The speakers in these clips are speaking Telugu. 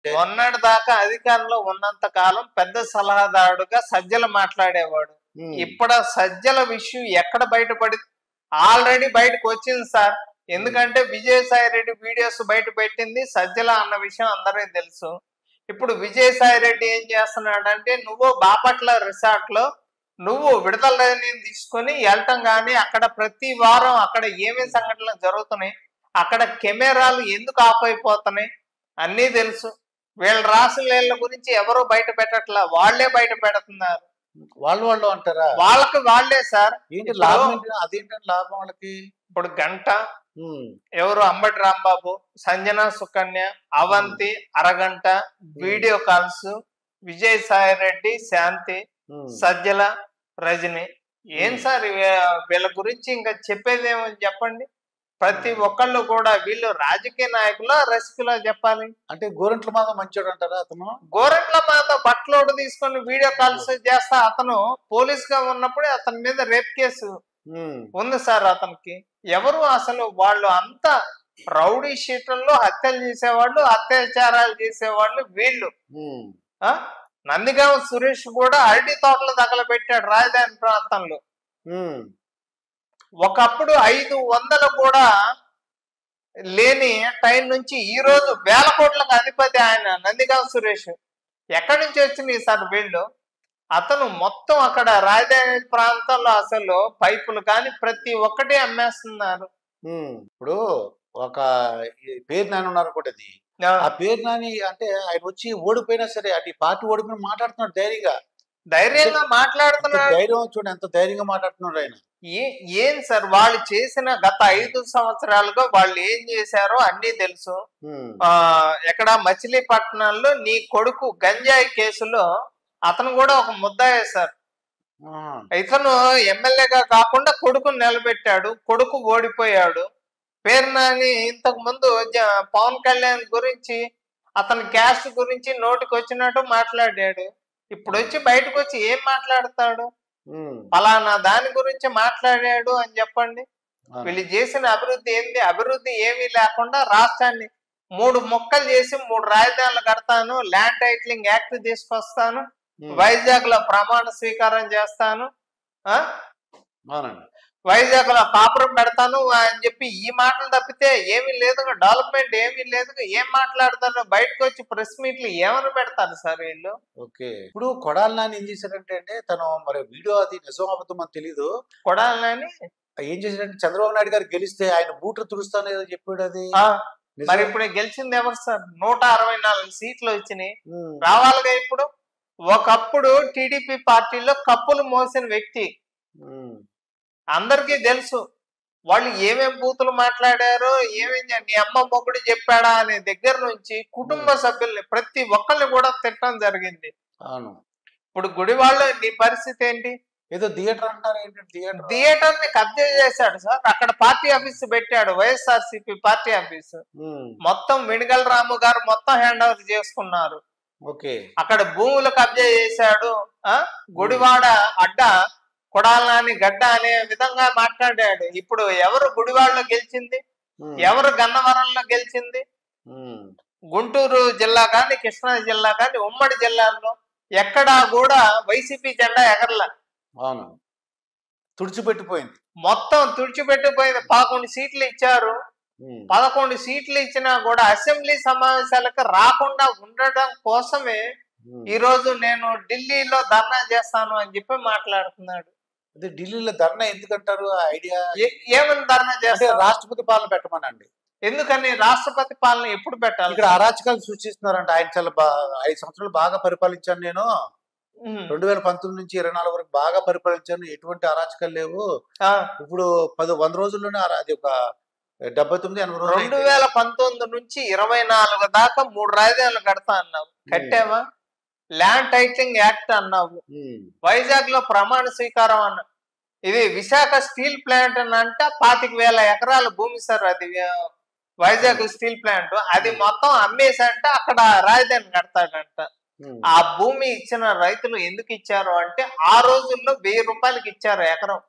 అంటే మొన్నటి దాకా అధికారంలో ఉన్నంత కాలం పెద్ద సలహాదారుడుగా సజ్జల మాట్లాడేవాడు. ఇప్పుడు సజ్జల విషయం ఎక్కడ బయటపడి ఆల్రెడీ బయటకు వచ్చింది సార్. ఎందుకంటే విజయసాయి రెడ్డి వీడియోస్ బయట పెట్టింది సజ్జల అన్న విషయం అందరికీ తెలుసు. ఇప్పుడు విజయసాయి రెడ్డి ఏం చేస్తున్నాడంటే, నువ్వు బాపట్ల రిసార్ట్ లో నువ్వు విడుదల రజనీని తీసుకొని వెళ్ళటం గానీ, అక్కడ ప్రతి వారం అక్కడ ఏమేమి సంఘటనలు జరుగుతున్నాయి, అక్కడ కెమెరాలు ఎందుకు ఆఫ్ అయిపోతున్నాయి అన్నీ తెలుసు. వీళ్ళ రాసుల గురించి ఎవరు బయట పెట్టట్లా, వాళ్లే బయట పెడుతున్నారు. వాళ్ళు అంటారా? వాళ్ళకి వాళ్లే సార్. ఏంటి లాభం? అదేంటంటే లాభం వాళ్ళకి. ఇప్పుడు గంట ఎవరు అంబటి రాంబాబు, సంజన సుకన్య, అవంతి అరగంట వీడియో కాల్స్, విజయసాయి రెడ్డి, శాంతి, సజ్జల, రజని. ఏం సార్ వీళ్ళ గురించి ఇంకా చెప్పేది ఏమని చెప్పండి? ప్రతి ఒక్కళ్ళు కూడా వీళ్ళు రాజకీయ నాయకుల రసికులా చెప్పాలి. అంటే గోరంట్ల మాధవ్ మంచోడు అంటారా? అతను గోరంట్ల మాధవ్ బట్టలోడు తీసుకొని వీడియో కాల్స్ చేస్తా అతను పోలీస్ గా ఉన్నప్పుడే అతని మీద రేప్ కేసు ఉంది సార్. అతనికి ఎవరు అసలు వాళ్ళు అంతా రౌడీ షీటర్లో హత్యలు చేసేవాళ్ళు, అత్యాచారాలు చేసేవాళ్ళు వీళ్ళు. నందిగామ సురేష్ కూడా అరటి తోటలు తగలబెట్టాడు రాజధాని ప్రాంతంలో. ఒకప్పుడు 500 కూడా లేని టైం నుంచి ఈ రోజు వేల కోట్లకు అధిపతి ఆయన నందిగామ సురేష్. ఎక్కడి నుంచి వచ్చింది సార్ వీళ్ళు? అతను మొత్తం అక్కడ రాజధాని ప్రాంతంలో అసలు పైపులు కానీ ప్రతి ఒక్కటి అమ్మేస్తున్నారు. ఇప్పుడు ఒక పేరు నాని ఉన్నారు ఒకటి, ఆ పేరు నాని అంటే ఆయన వచ్చి ఓడిపోయినా సరే అటు పార్టీ ఓడిపోయిన మాట్లాడుతున్నాడు ధైర్యంగా మాట్లాడుతున్నాడు. ధైర్యం చూడండి ఎంత ధైర్యంగా మాట్లాడుతున్నాడు ఆయన. ఏం సార్ వాళ్ళు చేసిన గత 5 సంవత్సరాలుగా వాళ్ళు ఏం చేశారో అన్ని తెలుసు. ఎక్కడ మచిలీపట్నంలో నీ కొడుకు గంజాయి కేసులో అతను కూడా ఒక ముద్దాయే సార్. ఇతను ఎమ్మెల్యేగా కాకుండా కొడుకుని నిలబెట్టాడు, కొడుకు ఓడిపోయాడు. పేరు నాని ఇంతకు ముందు పవన్ కళ్యాణ్ గురించి అతని క్యాస్ట్ గురించి నోటికి వచ్చినట్టు మాట్లాడాడు. ఇప్పుడు వచ్చి బయటకు వచ్చి ఏం మాట్లాడతాడు? ఫలానా దాని గురించి మాట్లాడాడు అని చెప్పండి. వీళ్ళు చేసిన అభివృద్ధి ఏంది? అభివృద్ధి ఏమీ లేకుండా రాష్ట్రాన్ని 3 ముక్కలు చేసి 3 రాజధానులు కడతాను, ల్యాండ్ టైటిలింగ్ యాక్ట్ తీసుకొస్తాను, వైజాగ్ లో ప్రమాణ స్వీకారం చేస్తాను, వైజాగ్ లో కాపురం పెడతాను అని చెప్పి ఈ మాటలు తప్పితే ఏమీ లేదు. డెవలప్మెంట్ ఏమీ లేదు. ఏం మాట్లాడతారు? బయటకు వచ్చి ప్రెస్ మీట్లు ఏమని పెడతారు సార్ వీళ్ళు? ఓకే, ఇప్పుడు కొడాలి నాని ఏం చేశారంటే తను మరి వీడియో అది నిజం అబద్ధం అని తెలీదు. కొడాలి నాని ఏం చేశారంటే చంద్రబాబు నాయుడు గారు గెలిస్తే ఆయన బూట్లు తుడుస్తాను ఏదో చెప్పాడు. అది మరి ఇప్పుడు గెలిచింది ఎవరు సార్? 164 సీట్లు వచ్చినాయి, రావాలిగా. ఇప్పుడు ఒకప్పుడు టీడీపీ పార్టీలో కప్పులు మోసిన వ్యక్తి అందరికీ తెలుసు. వాళ్ళు ఏమేం బూతులు మాట్లాడారో, ఏమేం నీ అమ్మ మొగుడు చెప్పాడా అనే దగ్గర నుంచి కుటుంబ సభ్యుల్ని ప్రతి ఒక్కరిని కూడా తిట్టడం జరిగింది. అవును. ఇప్పుడు గుడివాళ్ళ నీ పరిస్థితి ఏంటి? ఏదో థియేటర్ అంటారు. థియేటర్ ని కబ్జా చేశాడు సార్. అక్కడ పార్టీ ఆఫీస్ పెట్టాడు, వైఎస్ఆర్సీపీ పార్టీ ఆఫీస్. మొత్తం వెనుగల రాము గారు మొత్తం హ్యాండ్ ఓవర్ చేసుకున్నారు. అక్కడ భూములు కబ్జా చేశాడు. గుడివాడ అడ్డ కొడాలి నాని గడ్డ అనే విధంగా మాట్లాడాడు. ఇప్పుడు ఎవరు గుడివాడలో గెలిచింది? ఎవరు గన్నవరంలో గెలిచింది? గుంటూరు జిల్లా కానీ కృష్ణా జిల్లా కానీ ఉమ్మడి జిల్లాల్లో ఎక్కడా కూడా వైసీపీ జెండా ఎగరలా. తుడిచిపెట్టిపోయింది, మొత్తం తుడిచిపెట్టిపోయింది. 11 సీట్లు ఇచ్చారు. 11 సీట్లు ఇచ్చినా కూడా అసెంబ్లీ సమావేశాలకు రాకుండా ఉండడం కోసమే ఈ రోజు నేను ఢిల్లీలో ధర్నా చేస్తాను అని చెప్పి మాట్లాడుతున్నాడు. అదే ఢిల్లీలో ధర్నా ఎందుకంటారు? ఐడియా ఏమని ధర్నా చేస్తారు? రాష్ట్రపతి పాలన పెట్టమనండి. ఎందుకని రాష్ట్రపతి పాలన ఎప్పుడు పెట్టాలి? ఇక్కడ అరాచకాలు సృష్టిస్తున్నారంట. ఆయన చాలా 5 సంవత్సరాలు బాగా పరిపాలించాను నేను, 2019 నుంచి 24 వరకు బాగా పరిపాలించాను, ఎటువంటి అరాచకాలు లేవు. ఇప్పుడు 100 రోజుల్లోనే అది ఒక 79-80 రోజులు. 2019 నుంచి 24 దాకా 3 రాజధానులు కడతా అన్నావు, కట్టావా? ల్యాండ్ టైటిలింగ్ యాక్ట్ అన్నావు, వైజాగ్ లో ప్రమాణ స్వీకారం అన్నావు. ఇది విశాఖ స్టీల్ ప్లాంట్ అంటే 25,000 ఎకరాల భూమి సార్. అది వైజాగ్ స్టీల్ ప్లాంట్. అది మొత్తం అమ్మేసంట అక్కడ రాజధాని కడతాడంట. ఆ భూమి ఇచ్చిన రైతులు ఎందుకు ఇచ్చారు అంటే, ఆ రోజుల్లో 1000 రూపాయలకి ఇచ్చారు ఎకరం.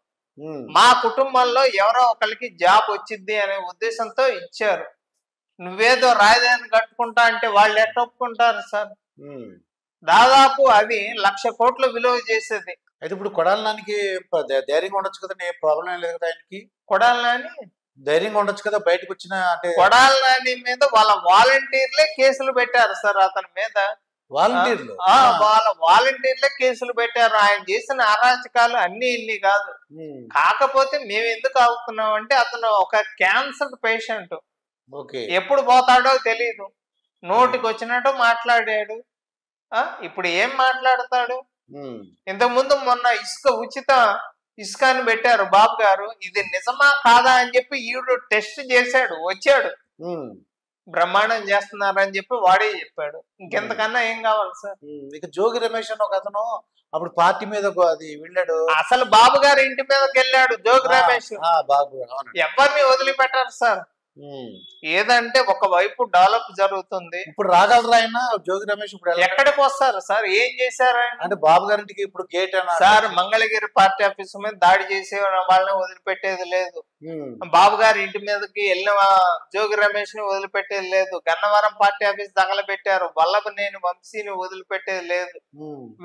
మా కుటుంబంలో ఎవరో ఒకరికి జాబ్ వచ్చింది అనే ఉద్దేశంతో ఇచ్చారు. నువ్వేదో రాజధాని కట్టుకుంటా అంటే వాళ్ళు ఎట్ట ఒప్పుకుంటారు సార్? ఉమ్. దాదాపు అది 1,00,000 కోట్లు విలువ చేసేది. అయితే ఇప్పుడు కొడాలి నానికి ధైర్యంగా ఉండొచ్చు కదా, ఏ ప్రాబ్లం ఏం లేదు కదా ఆయనకి. కొడాలి నాని ధైర్యంగా ఉండొచ్చు కదా బయటకు వచ్చిన అంటే. కొడాలి నాని మీద వాళ్ళ వాలంటీర్లే కేసులు పెట్టారు సార్ అతని మీద. వాలంటీర్లు వాళ్ళ వాలంటీర్లే కేసులు పెట్టారు. ఆయన చేసిన అరాచకాలు అన్ని ఇన్ని కాదు. కాకపోతే మేము ఎందుకు ఆగుతున్నాం అంటే అతను ఒక క్యాన్సర్ పేషెంట్. ఎప్పుడు పోతాడో తెలీదు. నోటికి వచ్చినట్టు మాట్లాడాడు. ఇప్పుడు ఏం మాట్లాడతాడు? ఇంతకు ముందు మొన్న ఉచిత ఇసుక అని పెట్టారు బాబు గారు. ఇది నిజమా కాదా అని చెప్పి ఈవిడ టెస్ట్ చేశాడు, వచ్చాడు. బ్రహ్మాండం చేస్తున్నారని చెప్పి వాడే చెప్పాడు. ఇంకెంతకన్నా ఏం కావాలి సార్? ఇక జోగి రమేష్ అని ఒక అతను అప్పుడు పార్టీ మీద అది వెళ్ళాడు. అసలు బాబు గారి ఇంటి మీదకి వెళ్ళాడు జోగి రమేష్. ఎవరిని వదిలిపెట్టారు సార్? ఏదంటే ఒకవైపు డెవలప్ జరుగుతుంది. ఇప్పుడు రాగలరా ఆయన జోగి రమేష్? ఇప్పుడు ఎక్కడికి వస్తారు సార్? ఏం చేశారు ఆయన? అంటే బాబు గారింటికి ఇప్పుడు gate sir Mangalagiri party office మీద దాడి చేసే వాళ్ళని వదిలిపెట్టేది లేదు. బాబు గారి ఇంటి మీదకి వెళ్ళిన జోగి రమేష్ ని వదిలిపెట్టేది లేదు. గన్నవరం పార్టీ ఆఫీస్ తగలబెట్టారు. వల్లభనేని వంశీని వదిలిపెట్టేది లేదు.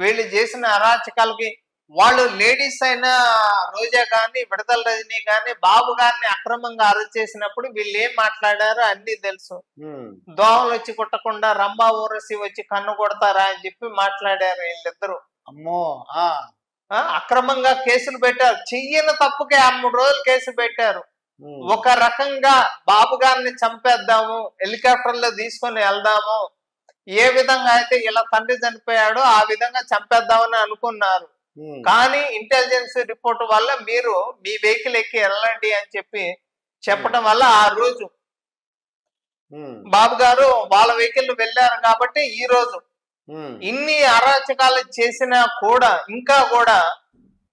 వీళ్ళు చేసిన అరాచకాలకి వాళ్ళు లేడీస్ అయినా రోజా గాని విడతల రజనీ గాని బాబు గారిని అక్రమంగా అరెస్ట్ చేసినప్పుడు వీళ్ళు ఏం మాట్లాడారో అన్ని తెలుసు. దోమలు వచ్చి కుట్టకుండా రంభా ఊరసి వచ్చి కన్ను కొడతారా అని చెప్పి మాట్లాడారు వీళ్ళిద్దరు. అమ్మో, అక్రమంగా కేసులు పెట్టారు. చెయ్యని తప్పుకే 3 రోజులు కేసు పెట్టారు. ఒక రకంగా బాబు గారిని చంపేద్దాము, హెలికాప్టర్ లో తీసుకొని వెళ్దాము, ఏ విధంగా అయితే ఇలా తండ్రి చనిపోయాడో ఆ విధంగా చంపేద్దామని అనుకున్నారు. కానీ ఇంటెలిజెన్స్ రిపోర్ట్ వల్ల మీరు మీ వెహికల్ ఎక్కి వెళ్ళండి అని చెప్పడం వల్ల ఆ రోజు బాబు గారు వాళ్ళ వెహికల్ వెళ్ళారు. కాబట్టి ఈ రోజు ఇన్ని అరాచకాలు చేసినా కూడా ఇంకా కూడా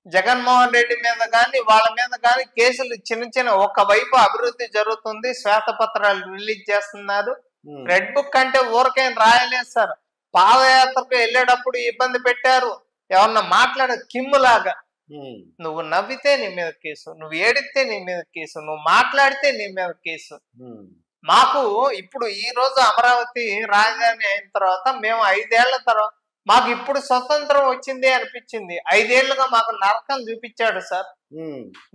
జగన్మోహన్ రెడ్డి మీద కానీ వాళ్ళ మీద కానీ కేసులు చిన్న ఒకవైపు అభివృద్ధి జరుగుతుంది. శ్వేతపత్రాలు రిలీజ్ చేస్తున్నారు. రెడ్ బుక్ అంటే ఊరికేం రాయలేదు సార్. పాదయాత్రకు వెళ్ళేటప్పుడు ఇబ్బంది పెట్టారు. ఎవరన్నా మాట్లాడే కిమ్ములాగా నువ్వు నవ్వితే నీ మీద కేసు, నువ్వు ఏడితే నీ మీద కేసు, నువ్వు మాట్లాడితే నీ మీద కేసు. మాకు ఇప్పుడు ఈ రోజు అమరావతి రాజధాని అయిన తర్వాత మేము 5 ఏళ్ల తర్వాత మాకు ఇప్పుడు స్వతంత్రం వచ్చింది అనిపించింది. 5 ఏళ్లుగా మాకు నరకం చూపించాడు సార్.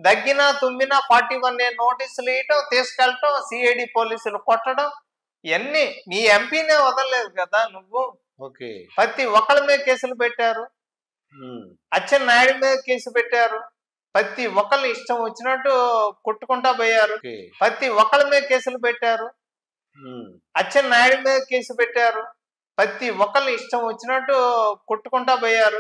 దగ్గినా తుమ్మినా 41A నోటీసులు ఇవ్వటం, తీసుకెళ్ళటం, సిఐడి పోలీసులు కొట్టడం, ఇవన్నీ మీ ఎంపీనే వదలలేదు కదా నువ్వు. ప్రతి ఒక్కళ్ళ మీద కేసులు పెట్టారు. అచ్చెన్నాయుడు మీద కేసు పెట్టారు. ప్రతి ఒక్కళ్ళు ఇష్టం వచ్చినట్టు కొట్టుకుంటా పోయారు. ప్రతి ఒక్కళ్ళ మీద కేసులు పెట్టారు. అచ్చెన్నాయుడు మీద కేసు పెట్టారు. ప్రతి ఒక్కళ్ళు ఇష్టం వచ్చినట్టు కొట్టుకుంటా పోయారు.